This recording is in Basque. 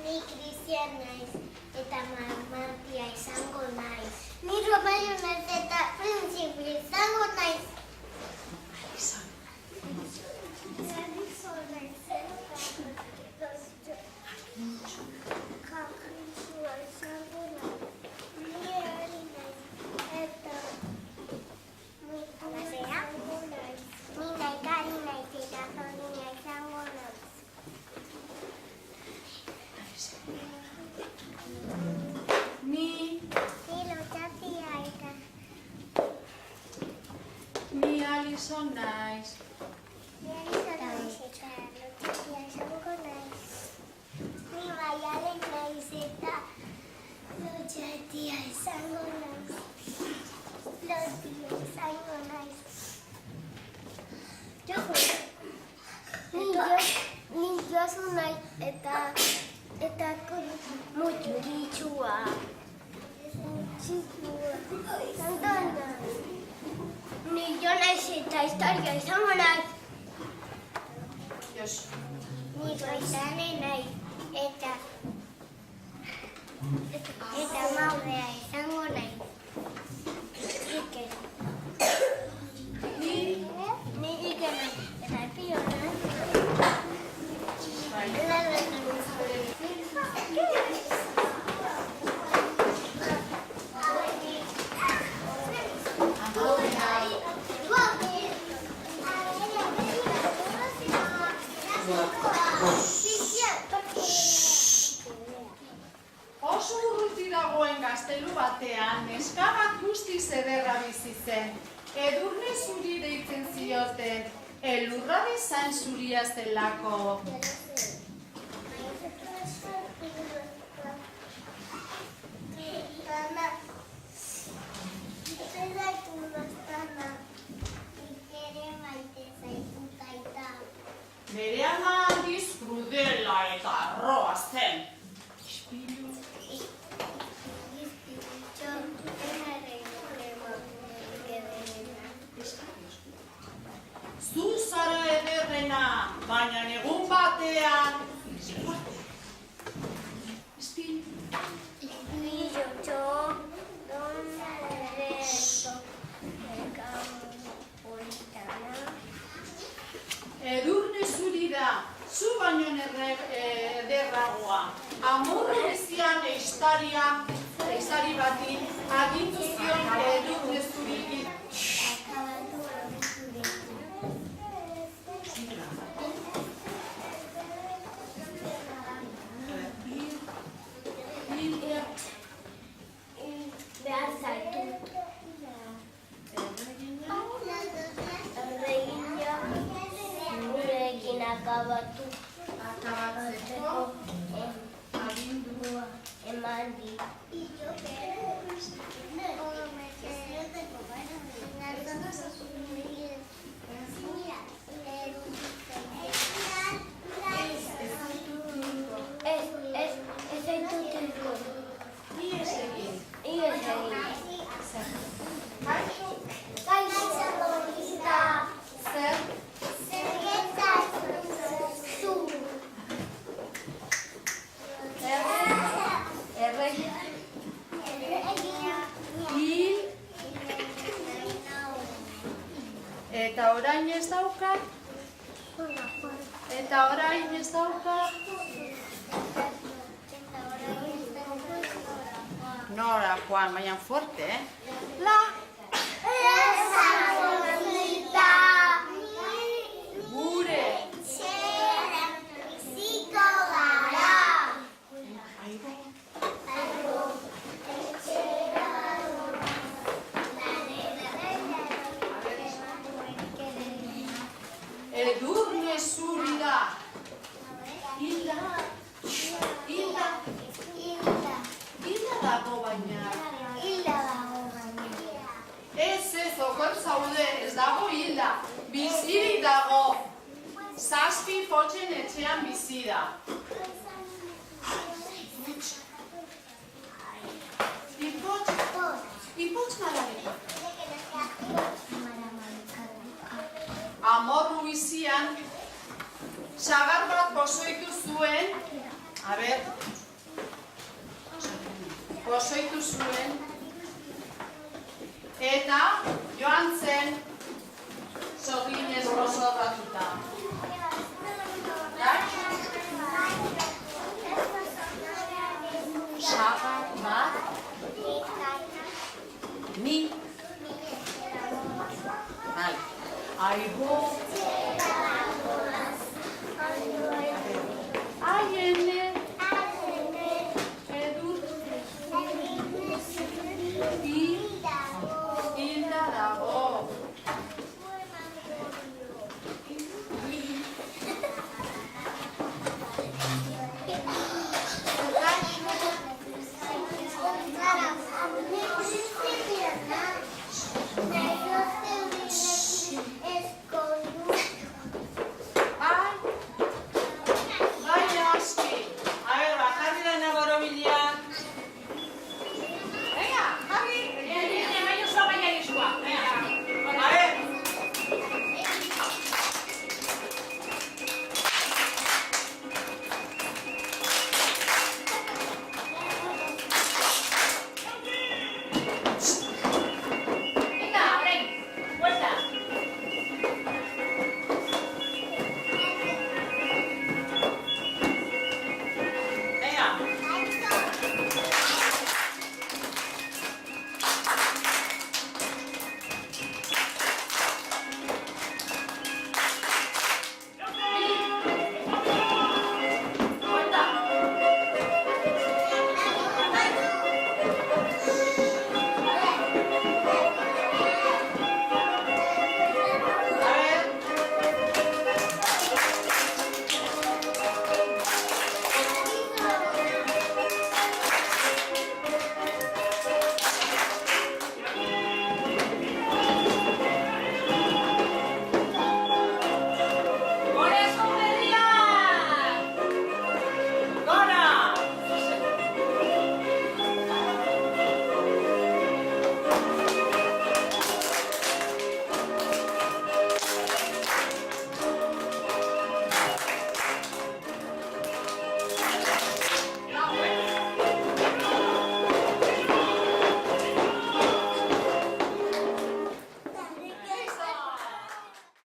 Ni Cristian naiz eta Marmatia izango naiz. Ni Romeo naiz eta Printzipio izango naiz. Alison. Alison naiz eta Kakrisua izango naiz. Ni Ari naiz eta Mutua izango naiz. Ni Naikari naiz eta Zorina izango naiz. Ni Lotxatia eta Ni Alison naiz. Ni Alison naiz eta Lotxatia izango naiz. Ni Maialen naiz eta Lotxatia izango naiz. Lotia izango naiz. Ni Josu naiz eta Mutxuritsua. Santana. Ni jo naiz eta historia izango naiz. Josu. Ni Goizane naiz eta Maurea izango naiz. Iker. Ni Iker naiz eta Pio naiz. Oso urruti dagoen gaztelu batean, neska bat guztiz ederra bizi zen. Edurne zuri deitzen zioten, elurra bezain zuria zelako. Bere ama handiz krudela eta arroa zen. Ispilu. Zu zara ederrena, baina egun batean. Ispilu. Edurne zuri da, zu baino ederragoa. Amorru bezian eizari bati agindu zion edurne zuri. Behar zaitu. Erregina gurekin akabatu. Akabatzeko agindua eman di. Ez zaitutuko. Ies egin. Kaixo. Zer? Erregina. Hil. Eta orain ez daukat? Nora, Juan, baina fuerte, eh? La. Gure. Edurne zuri da. Hilda dago baina. Ez, okor zaude, ez dago hilda. Bizirik dago. 7 potxen etxean bizi da. Ipotx malareko. Amorru bizian sagar bat pozoitu zuen, pozoitu zuen, eta joan zen zorginez gozorratuta. Sagar bat, ni, aibo,